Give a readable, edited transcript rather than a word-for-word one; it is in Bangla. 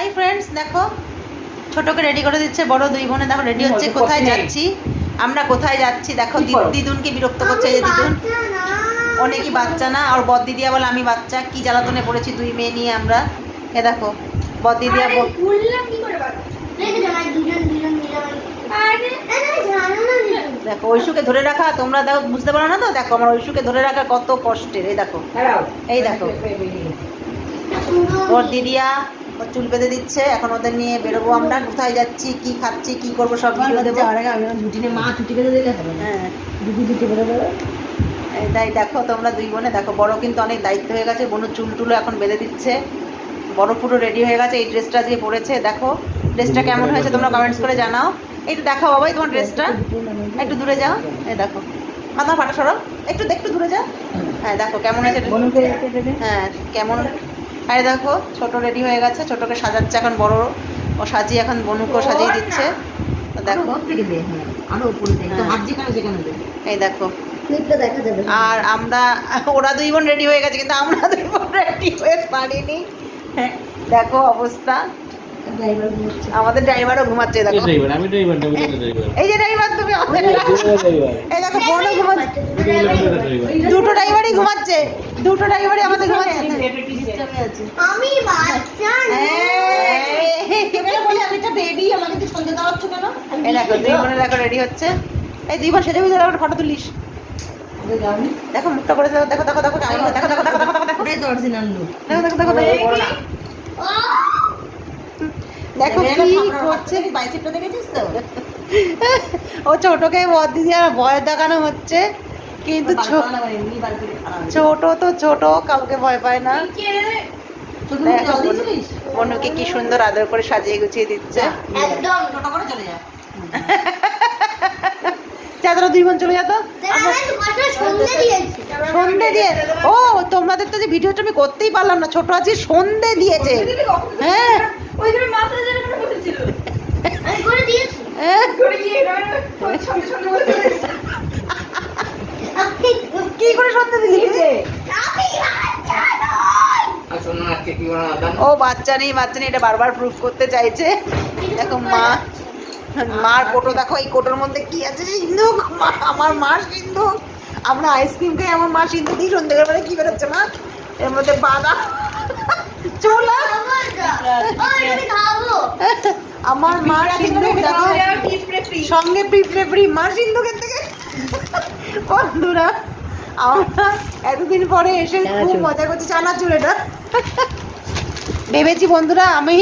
হাই ফ্রেন্ডস, দেখো ছোটকে রেডি করে দিচ্ছে বড় দুই বোনে। দেখো রেডি হচ্ছে, কোথায় যাচ্ছি আমরা, কোথায় যাচ্ছি দেখো। দিদুনকে বিরক্ত করছে যে দিদুন অনেকই বাচ্চা না, আর বদ দিদিয়া বলে আমি বাচ্চা। কি জ্বালাতনে পড়েছি দুই মেয়ে নিয়ে আমরা। এ দেখো বদ দিদিয়া দেখো ঐশুকে ধরে রাখা, তোমরা দেখো বুঝতে পারো না তো। দেখো আমার ঐশুকে ধরে রাখা কত কষ্টের। এই দেখো, এই দেখো ওর দিদিয়া ওর চুল বেঁধে দিচ্ছে। এখন ওদের নিয়ে বেরোবো আমরা। কোথায় যাচ্ছি, কি খাচ্ছি, কি করবো সব ভিডিও দেবো। মা ছুটি বেঁধে দিলে হবে না। হ্যাঁ দুটি বেঁধে দেবে। তাই দেখো তোমরা দুই বোনে দেখো, বড় কিন্তু অনেক দায়িত্ব হয়ে গেছে। বোন চুল টুলো এখন বেঁধে দিচ্ছে। বড় পুরো রেডি হয়ে গেছে। এই ড্রেসটা আজকে পরেছে। দেখো ড্রেসটা কেমন হয়েছে তোমরা কমেন্টস করে জানাও। একটু দেখাও বাবাই তোমার ড্রেসটা, একটু দূরে যাও। এই দেখো মাথা ফাটা সরো, একটু একটু দূরে যাও। হ্যাঁ দেখো কেমন হয়েছে। হ্যাঁ কেমন। আরে দেখো ছোট রেডি হয়ে গেছে, ছোটকে সাজাচ্ছে এখন বড়। ও সাজিয়ে এখন বনুকেও সাজিয়ে দিচ্ছে। তো দেখো এই দেখো। আর আমরা ওরা দুই বোন রেডি হয়ে গেছে, কিন্তু আমরা দুই বোন রেডি হয়ে পারিনি। হ্যাঁ দেখো অবস্থা। আমাদের ড্রাইভারও ঘুমাচ্ছে। দেখো এই যে ড্রাইভার তুমি, এই দেখো বোনও ঘুমাচ্ছে। দুটো ড্রাইভারই ঘুমাচ্ছে, দুটো ড্রাইভারই আমাদের ঘুমাচ্ছে। আমি বাচ্চা আমি তো বেবি, আমাকে তো সন্ধ্যে দেওয়াচ্ছ কেন? এই দেখো দুই বোনের দেখো রেডি হচ্ছে। এই দুই বোন সেজে বুঝে একটা ফটো তুলিস। দেখো মুখটা করে দেখো দেখো দেখো দেখো কেমন হয়েছে। দেখো দেখো দেখো দেখো দেখো দেখো এটাই তো অরিজিনাল লুক। দেখো দেখো দেখো দেখো কি করছে। বাইসেপটা দেখেছিস তো? ও ছোটকে বদ দিদি আর ভয় দেখানো হচ্ছে, কিন্তু ছোট তো ছোট, কাউকে ভয় পায় না। দেখো বনুকে কি সুন্দর আদর করে সাজিয়ে গুছিয়ে দিচ্ছে। একদম ছোট করে চলে যা। চাদর দুই বোন চলে যেত সন্ধে দিয়ে। ও তোমাদের তো যে ভিডিওটা আমি করতেই পারলাম না, ছোট আছি সন্ধে দিয়েছে। হ্যাঁ কি করে সন্ধে দিয়েছে? ও বাচ্চা নেই বাচ্চা নেই, এটা বারবার প্রুফ করতে চাইছে। দেখো মা, মার কোটো দেখো, এই কোটোর মধ্যে কি আছে? সিন্ধুক। আমার মার সিন্ধুক। আমরা আইসক্রিম খাই, আমার মা সিন্ধুক দিই। সন্ধ্যেবেলা মানে কি বেরোচ্ছে মা? এর মধ্যে বাদাম, চোলা। আমার মার সিন্ধুক দেখো, সঙ্গে পিঁপড়ে ফ্রি। মার সিন্ধুকের থেকে বন্ধুরা আমরা এতদিন পরে এসে খুব মজা করছি। চানাচুর এটা ভেবেছি বন্ধুরা আমি